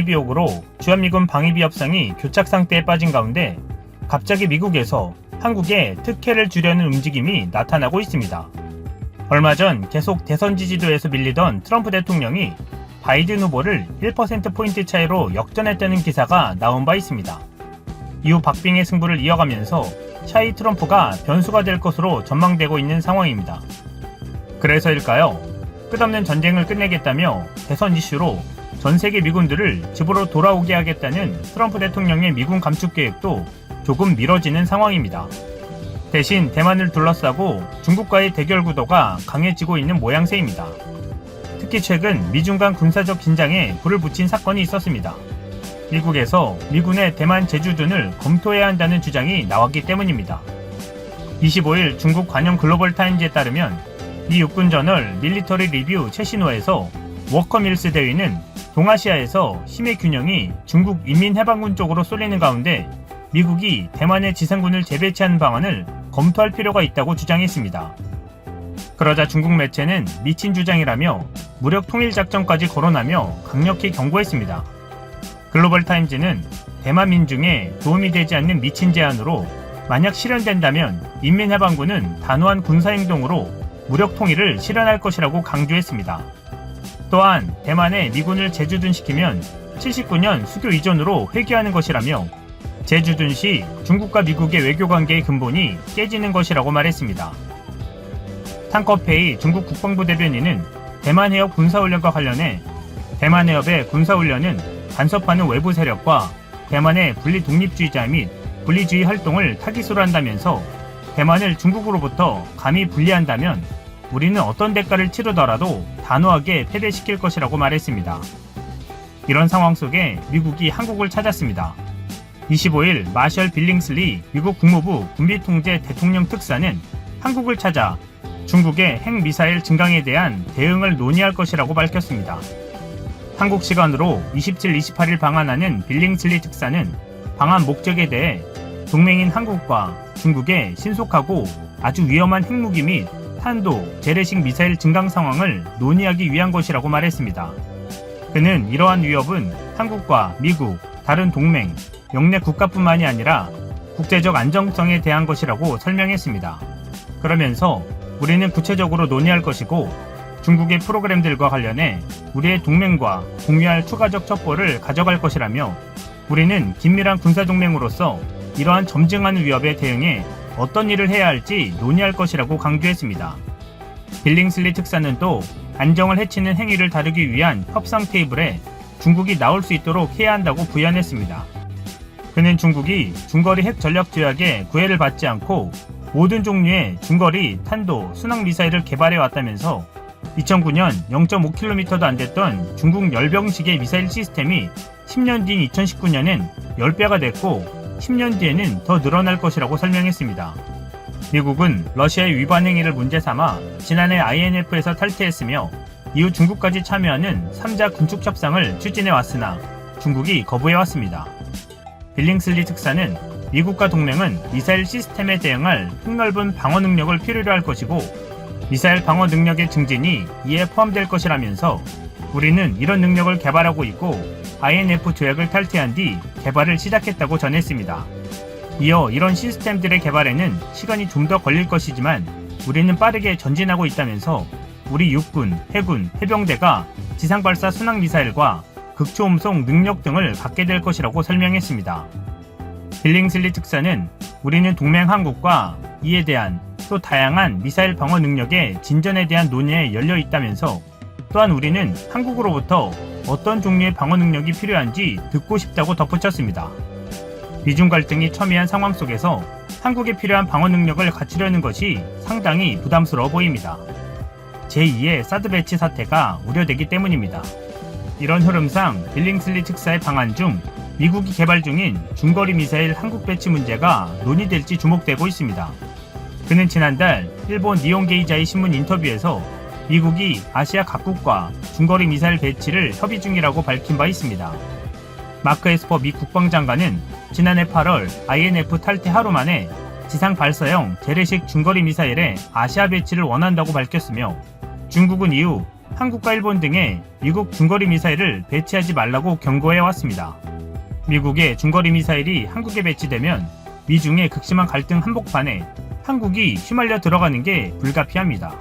방위비 요구로 주한미군 방위비 협상이 교착 상태에 빠진 가운데 갑자기 미국에서 한국에 특혜를 주려는 움직임이 나타나고 있습니다. 얼마 전 계속 대선 지지도에서 밀리던 트럼프 대통령이 바이든 후보를 1%포인트 차이로 역전했다는 기사가 나온 바 있습니다. 이후 박빙의 승부를 이어가면서 샤이 트럼프가 변수가 될 것으로 전망되고 있는 상황입니다. 그래서일까요? 끝없는 전쟁을 끝내겠다며 대선 이슈로 전 세계 미군들을 집으로 돌아오게 하겠다는 트럼프 대통령의 미군 감축 계획도 조금 미뤄지는 상황입니다. 대신 대만을 둘러싸고 중국과의 대결 구도가 강해지고 있는 모양새입니다. 특히 최근 미중 간 군사적 긴장에 불을 붙인 사건이 있었습니다. 미국에서 미군의 대만 제주둔을 검토해야 한다는 주장이 나왔기 때문입니다. 25일 중국 관영 글로벌 타임즈에 따르면 미 육군 저널 밀리터리 리뷰 최신호에서 워커밀스 대위는 동아시아에서 힘의 균형이 중국 인민해방군 쪽으로 쏠리는 가운데 미국이 대만의 지상군을 재배치하는 방안을 검토할 필요가 있다고 주장했습니다. 그러자 중국 매체는 미친 주장이라며 무력 통일 작전까지 거론하며 강력히 경고했습니다. 글로벌 타임즈는 대만 민중에 도움이 되지 않는 미친 제안으로 만약 실현된다면 인민해방군은 단호한 군사행동으로 무력 통일을 실현할 것이라고 강조했습니다. 또한 대만에 미군을 재주둔시키면 79년 수교 이전으로 회귀하는 것이라며 재주둔 시 중국과 미국의 외교관계의 근본이 깨지는 것이라고 말했습니다. 탕커페이 중국 국방부 대변인은 대만 해협 군사훈련과 관련해 대만 해협의 군사훈련은 간섭하는 외부 세력과 대만의 분리 독립주의자 및 분리주의 활동을 타깃으로 한다면서 대만을 중국으로부터 감히 분리한다면 우리는 어떤 대가를 치르더라도 단호하게 패배시킬 것이라고 말했습니다. 이런 상황 속에 미국이 한국을 찾았습니다. 25일 마셜 빌링슬리 미국 국무부 군비통제 대통령 특사는 한국을 찾아 중국의 핵미사일 증강에 대한 대응을 논의할 것이라고 밝혔습니다. 한국 시간으로 27, 28일 방한하는 빌링슬리 특사는 방한 목적에 대해 동맹인 한국과 중국의 신속하고 아주 위험한 핵무기 및 탄도, 재래식 미사일 증강 상황을 논의하기 위한 것이라고 말했습니다. 그는 이러한 위협은 한국과 미국, 다른 동맹, 영내 국가뿐만이 아니라 국제적 안정성에 대한 것이라고 설명했습니다. 그러면서 우리는 구체적으로 논의할 것이고 중국의 프로그램들과 관련해 우리의 동맹과 공유할 추가적 첩보를 가져갈 것이라며 우리는 긴밀한 군사동맹으로서 이러한 점증하는 위협에 대응해 어떤 일을 해야 할지 논의할 것이라고 강조했습니다. 빌링슬리 특사는 또 안정을 해치는 행위를 다루기 위한 협상 테이블에 중국이 나올 수 있도록 해야 한다고 부연했습니다. 그는 중국이 중거리 핵 전력 조약에 구애를 받지 않고 모든 종류의 중거리 탄도 순항 미사일을 개발해 왔다면서 2009년 0.5km도 안 됐던 중국 열병식의 미사일 시스템이 10년 뒤인 2019년엔 10배가 됐고 10년 뒤에는 더 늘어날 것이라고 설명했습니다. 미국은 러시아의 위반 행위를 문제 삼아 지난해 INF에서 탈퇴했으며 이후 중국까지 참여하는 3자 군축 협상을 추진해 왔으나 중국이 거부해왔습니다. 빌링슬리 특사는 미국과 동맹은 미사일 시스템에 대응할 폭넓은 방어 능력을 필요로 할 것이고 미사일 방어 능력의 증진이 이에 포함될 것이라면서 우리는 이런 능력을 개발하고 있고 INF 조약을 탈퇴한 뒤 개발을 시작했다고 전했습니다. 이어 이런 시스템들의 개발에는 시간이 좀 더 걸릴 것이지만 우리는 빠르게 전진하고 있다면서 우리 육군, 해군, 해병대가 지상발사 순항미사일과 극초음속 능력 등을 갖게 될 것이라고 설명했습니다. 빌링슬리 특사는 우리는 동맹 한국과 이에 대한 또 다양한 미사일 방어 능력의 진전에 대한 논의에 열려 있다면서 또한 우리는 한국으로부터 어떤 종류의 방어 능력이 필요한지 듣고 싶다고 덧붙였습니다. 미중 갈등이 첨예한 상황 속에서 한국에 필요한 방어 능력을 갖추려는 것이 상당히 부담스러워 보입니다. 제2의 사드 배치 사태가 우려되기 때문입니다. 이런 흐름상 빌링슬리 특사의 방안 중 미국이 개발 중인 중거리 미사일 한국 배치 문제가 논의될지 주목되고 있습니다. 그는 지난달 일본 니혼게이자이 신문 인터뷰에서 미국이 아시아 각국과 중거리 미사일 배치를 협의 중이라고 밝힌 바 있습니다. 마크 에스퍼 미 국방장관은 지난해 8월 INF 탈퇴 하루 만에 지상 발사형 재래식 중거리 미사일의 아시아 배치를 원한다고 밝혔으며 중국은 이후 한국과 일본 등에 미국 중거리 미사일을 배치하지 말라고 경고해 왔습니다. 미국의 중거리 미사일이 한국에 배치되면 미중의 극심한 갈등 한복판에 한국이 휘말려 들어가는 게 불가피합니다.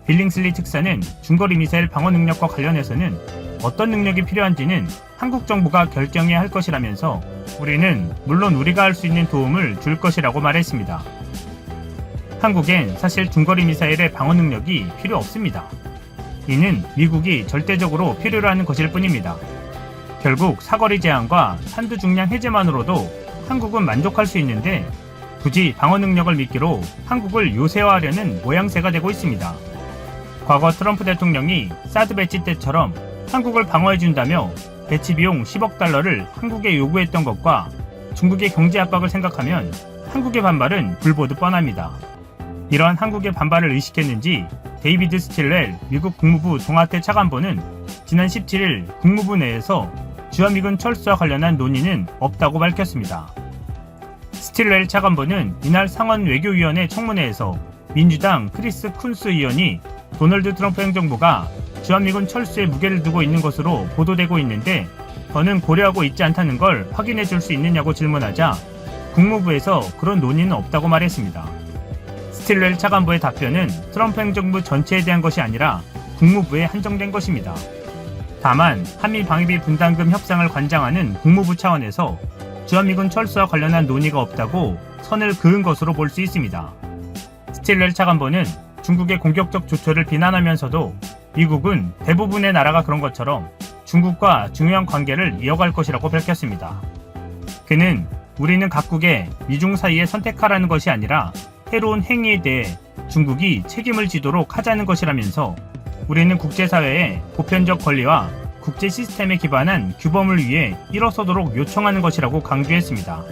빌링슬리 특사는 중거리 미사일 방어 능력과 관련해서는 어떤 능력이 필요한지는 한국 정부가 결정해야 할 것이라면서 우리는 물론 우리가 할 수 있는 도움을 줄 것이라고 말했습니다. 한국엔 사실 중거리 미사일의 방어 능력이 필요 없습니다. 이는 미국이 절대적으로 필요로 하는 것일 뿐입니다. 결국 사거리 제한과 산두 중량 해제만으로도 한국은 만족할 수 있는데 굳이 방어 능력을 미끼로 한국을 요새화하려는 모양새가 되고 있습니다. 과거 트럼프 대통령이 사드 배치 때처럼 한국을 방어해준다며 배치 비용 10억 달러를 한국에 요구했던 것과 중국의 경제 압박을 생각하면 한국의 반발은 불보듯 뻔합니다. 이러한 한국의 반발을 의식했는지 데이비드 스틸웰 미국 국무부 동아태 차관보는 지난 17일 국무부 내에서 주한미군 철수와 관련한 논의는 없다고 밝혔습니다. 스틸웰 차관보는 이날 상원 외교위원회 청문회에서 민주당 크리스 쿤스 의원이 도널드 트럼프 행정부가 주한미군 철수에 무게를 두고 있는 것으로 보도되고 있는데 더는 고려하고 있지 않다는 걸 확인해 줄 수 있느냐고 질문하자 국무부에서 그런 논의는 없다고 말했습니다. 스틸웰 차관보의 답변은 트럼프 행정부 전체에 대한 것이 아니라 국무부에 한정된 것입니다. 다만 한미 방위비 분담금 협상을 관장하는 국무부 차원에서 주한미군 철수와 관련한 논의가 없다고 선을 그은 것으로 볼 수 있습니다. 스틸웰 차관보는 중국의 공격적 조처를 비난하면서도 미국은 대부분의 나라가 그런 것처럼 중국과 중요한 관계를 이어갈 것이라고 밝혔습니다. 그는 우리는 각국의 미중 사이에 선택하라는 것이 아니라 해로운 행위에 대해 중국이 책임을 지도록 하자는 것이라면서 우리는 국제사회의 보편적 권리와 국제 시스템에 기반한 규범을 위해 일어서도록 요청하는 것이라고 강조했습니다.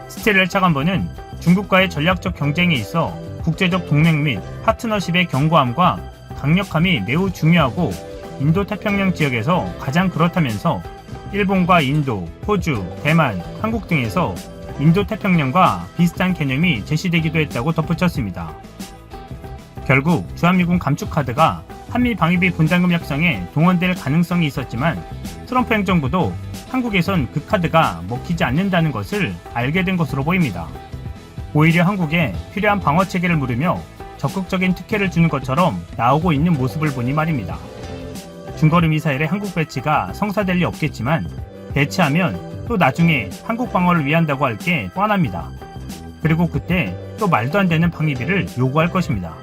스틸웰 차관보는 중국과의 전략적 경쟁에 있어 국제적 동맹 및 파트너십의 견고함과 강력함이 매우 중요하고 인도태평양 지역에서 가장 그렇다면서 일본과 인도, 호주, 대만, 한국 등에서 인도태평양과 비슷한 개념이 제시되기도 했다고 덧붙였습니다. 결국 주한미군 감축카드가 한미 방위비 분담금 협상에 동원될 가능성이 있었지만 트럼프 행정부도 한국에선 그 카드가 먹히지 않는다는 것을 알게 된 것으로 보입니다. 오히려 한국에 필요한 방어 체계를 물으며 적극적인 특혜를 주는 것처럼 나오고 있는 모습을 보니 말입니다. 중거리 미사일의 한국 배치가 성사될 리 없겠지만 배치하면 또 나중에 한국 방어를 위한다고 할 게 뻔합니다. 그리고 그때 또 말도 안 되는 방위비를 요구할 것입니다.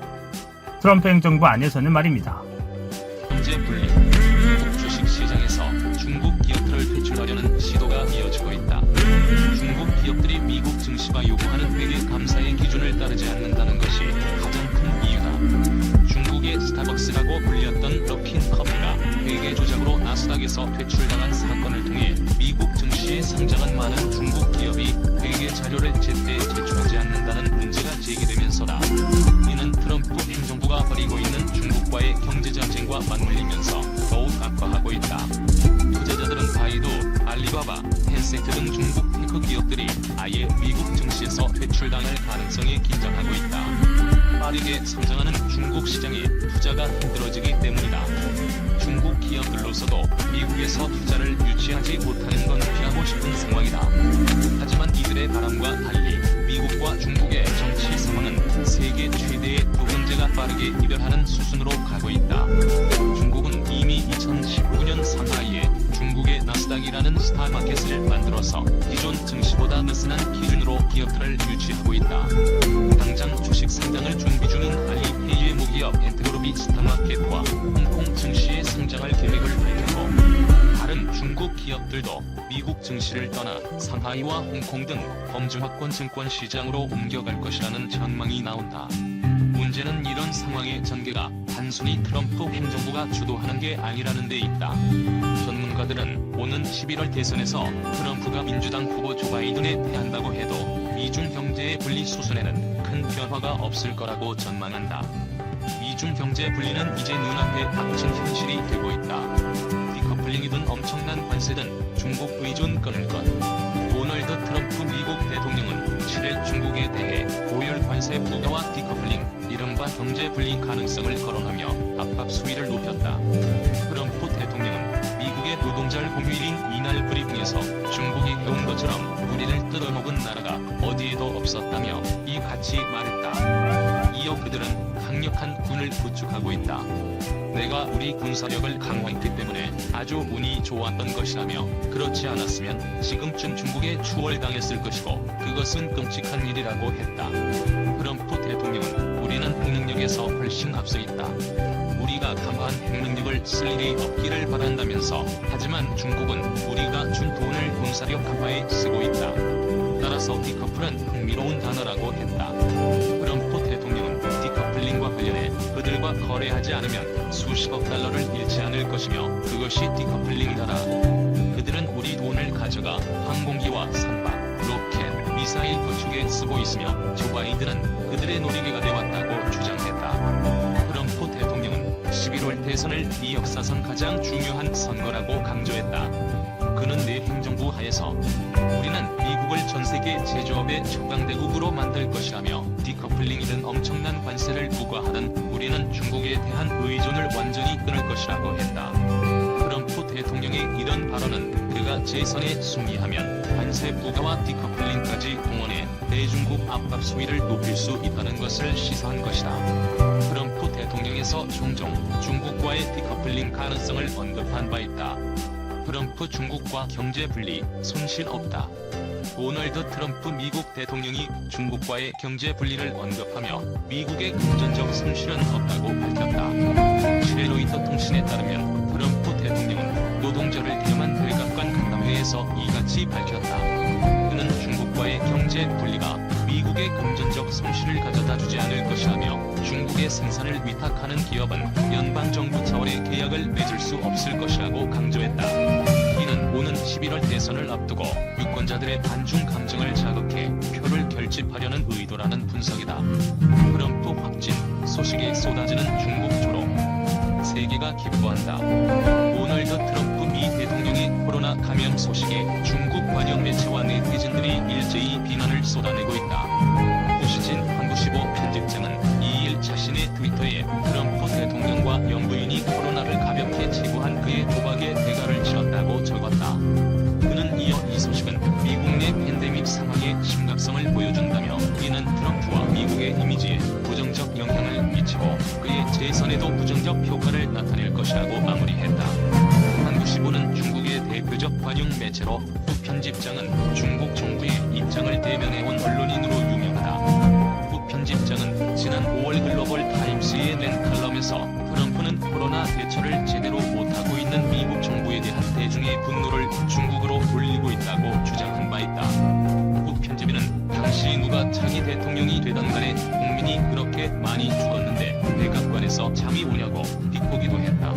트럼프 행정부 안에서는 말입니다. 경제 분리, 미국 주식시장에서 중국 기업들을 퇴출하려는 시도가 이어지고 있다. 중국 기업들이 미국 증시가 요구하는 회계 감사의 기준을 따르지 않는다는 것이 가장 큰 이유다. 중국의 스타벅스라고 불렸던 럭킨 커피가 회계 조작으로 나스닥에서 퇴출당한 사건을 통해 미국 증시에 상장한 많은 중국 기업이 회계 자료를 제때 제출하지 않는다는 문제가 제기되면서다. 이는 트럼프 행정부가 벌이고 있는 중국과의 경제전쟁과 맞물리면서 더욱 악화하고 있다. 투자자들은 바이두, 알리바바, 텐센트 등 중국 테크 기업들이 아예 미국 증시에서 퇴출당할 가능성에 긴장하고 있다. 빠르게 성장하는 중국 시장에 투자가 힘들어지기 때문이다. 중국 기업들로서도 미국에서 투자를 유치하지 못하는 건 피하고 싶은 상황이다. 하지만 이들의 바람과 달리 미국과 중국의 정치 상황은 세계 최대의 두 경제가 빠르게 이별하는 수순으로 가고 있다. 중국은 이미 2019년 상하이에 중국의 나스닥이라는 스타마켓을 만들어서 기존 증시보다 느슨한 기준으로 기업들을 유치하고 있다. 당장 주식 상장을 준비 중인 알리페이의 모기업 엔트그룹이 스타마켓과 홍콩 증시에 상장할 계획을 밝혔고 다른 중국 기업들도 미국 증시를 떠나 상하이와 홍콩 등 범증화권 증권 시장으로 옮겨갈 것이라는 전망이 나온다. 문제는 이런 상황의 전개가 단순히 트럼프 행정부가 주도하는 게 아니라는 데 있다. 전문가들은 오는 11월 대선에서 트럼프가 민주당 후보 조 바이든에 패한다고 해도 미중 경제의 분리 수순에는 큰 변화가 없을 거라고 전망한다. 미중 경제 분리는 이제 눈앞에 닥친 현실이 되고 있다. 디커플링이든 엄청난 관세든 중국 의존 끊을 것. 도널드 트럼프 미국 대통령은 7일 중국에 대해 고율 관세 부과와 디커플링, 이른바 경제 분리 가능성을 거론하며 압박 수위를 높였다. 트럼프 대통령은 미국의 노동절 공휴일인 이날 브리핑에서 중국이 해온 것처럼 우리를 뜯어먹은 나라가 어디에도 없었다며 이같이 말했다. 이어 그들은 강력한 군을 구축하고 있다. 내가 우리 군사력을 강화했기 때문에 아주 운이 좋았던 것이라며 그렇지 않았으면 지금쯤 중국에 추월당했을 것이고 그것은 끔찍한 일이라고 했다. 트럼프 대통령은 우리는 핵능력에서 훨씬 앞서 있다. 우리가 강한 핵능력을 쓸 일이 없기를 바란다면서 하지만 중국은 우리가 준 돈을 군사력 강화에 쓰고 있다. 따라서 디커플은 흥미로운 단어라고 했다. 트럼프 대통령은 디커플링과 관련해 그들과 거래하지 않으면 수십억 달러를 잃지 않을 것이며 그것이 디커플링이다라. 그들은 우리 돈을 가져가 항공기와 선박, 로켓, 미사일 구축에 쓰고 있으며 조 바이든은 그들의 놀이개가 되었다고 주장했다. 트럼프 대통령은 11월 대선을 이 역사상 가장 중요한 선거라고 강조했다. 그는 내 행정부 하에서 우리는 미국을 전세계 제조업의 초강대국으로 만들 것이라며 디커플링이든 엄청난 관세를 부과하든 우리는 중국에 대한 의존을 완전히 끊을 것이라고 했다. 트럼프 대통령의 이런 발언은 그가 재선에 승리하면 관세 부과와 디커플링까지 동원해 대중국 압박 수위를 높일 수 있다는 것을 시사한 것이다. 트럼프 대통령에서 종종 중국과의 디커플링 가능성을 언급한 바 있다. 트럼프 중국과 경제 분리, 손실 없다. 도널드 트럼프 미국 대통령이 중국과의 경제 분리를 언급하며 미국의 금전적 손실은 없다고 밝혔다. 쉘로이터 통신에 따르면 트럼프 대통령은 노동절을 겸한 백악관 간담회에서 이같이 밝혔다. 그는 중국과의 경제 분리가 미국의 금전적 손실을 가져다 주지 않을 것이라며 중국의 생산을 위탁하는 기업은 연방정부 차원의 계약을 맺을 수 없을 것이라고 강조했다. 이는 오는 11월 대선을 앞두고 유권자들의 반중 감정을 자극해 표를 결집하려는 의도라는 분석이다. 트럼프 확진 소식에 쏟아지는 중국 조롱. 세계가 기뻐한다. 도널드 트럼프 미 대통령의 코로나 감염 소식에 중국 관영 매체와 네티즌들이 일제히 비난을 쏟아내고 있다. 후시진 한국15 편집장은 2일 자신의 트위터에 트럼프 대통령과 영부인이 코로나를 가볍게 치부한 그의 도박에 대가를 치렀다고 적었다. 그는 이어 이 소식은 미국 내 팬데믹 상황의 심각성을 보여준다며 이는 트럼프와 미국의 이미지에 부정적 영향을 미치고 그의 재선에도 부정적 효과를 나타낼 것이라고 마무리했다. 한국15는 중국의 대표적 관영 매체로 후 편집장은 중국 정부의 입장을 대변해온 언론인으로 유명하다. 후 편집장은 지난 5월 글로벌 타임스에 낸 칼럼에서 트럼프는 코로나 대처를 제대로 못하고 있는 미국 정부에 대한 대중의 분노를 중국으로 돌리고 있다고 주장한 바 있다. 후 편집인은 당시 누가 차기 대통령이 되던 간에 국민이 그렇게 많이 죽었는데 백악관에서 잠이 오냐고 비꼬기도 했다.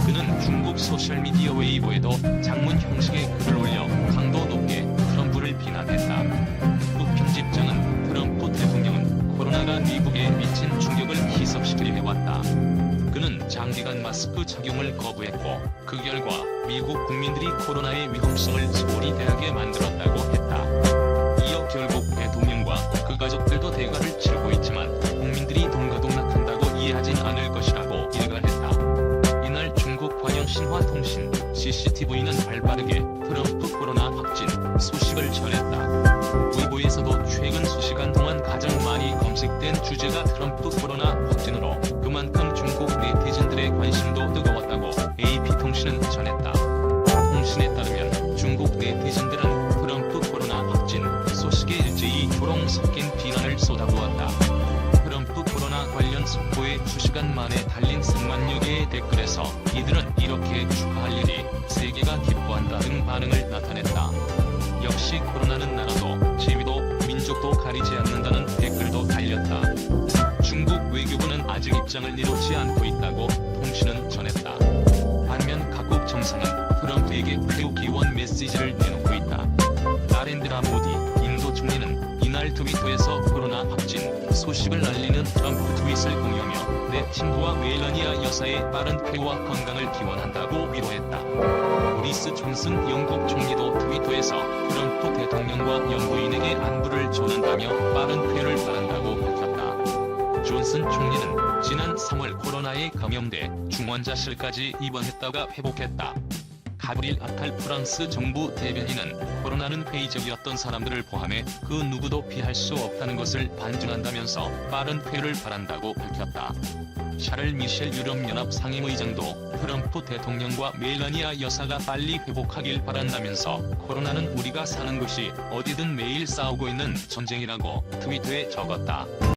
그는 중국 소셜미디어 웨이보에도 장문 형식의 글을 올려 강도 높게 트럼프를 비난했다. 후 편집장은 트럼프 대통령은 코로나가 미국에 미친 충격을 희석시키려 해왔다. 그는 장기간 마스크 착용을 거부했고 그 결과 미국 국민들이 코로나의 위험성을 소홀히 대하게 만들었다고 했다. 이어 결국 대통령과 그 가족들도 대가를 치르고 있지만 국민들이 동가동락한다고 이해하진 않을 것이라고 일갈했다. 이날 중국 관영 신화통신 CCTV는 발빠르게 트럼프 코로나 확진 소식을 전했다. 웨이보에서도 최근 수시간 동안 가장 많이 검색된 주제가 트럼프 코로나 확진으로 그만큼 중국 네티즌들의 관심도 뜨거웠다고 AP통신은 전했다. 통신에 따르면 중국 네티즌들은 트럼프 코로나 확진 소식에 일제히 조롱 섞인 비난을 쏟아부었다. 트럼프 코로나 관련 속보에 수시간 만에 달린 3만여 개의 댓글에서 이들은 이렇게 축하할 일이 세계가 기뻐한다 등 반응을 나타냈다. 역시 코로나는 나라도 재미도 민족도 가리지 않는다는 댓글도 달렸다. 중국 외교부는 아직 입장을 내놓지 않고 있다고 통신은 전했다. 반면 각국 정상은 트럼프에게 회유 기원 메시지를 내놓고 있다. 나렌드라 모디 인도 총리는 이날 트위터에서 코로나 확진 소식을 알리는 트럼프 트윗을 공유하며 내 친구와 멜라니아 여사의 빠른 쾌유와 건강을 기원한다고 위로했다. 보리스 존슨 영국 총리도 트위터에서 트럼프 대통령과 영부인에게 안부를 전한다며 빠른 쾌유를 바란다고 밝혔다. 존슨 총리는 지난 3월 코로나에 감염돼 중환자실까지 입원했다가 회복했다. 가브리엘 아탈 프랑스 정부 대변인은 코로나는 회의적이었던 사람들을 포함해 그 누구도 피할 수 없다는 것을 반증한다면서 빠른 쾌유를 바란다고 밝혔다. 샤를 미셸 유럽연합 상임의장도 트럼프 대통령과 멜라니아 여사가 빨리 회복하길 바란다면서 코로나는 우리가 사는 곳이 어디든 매일 싸우고 있는 전쟁이라고 트위터에 적었다.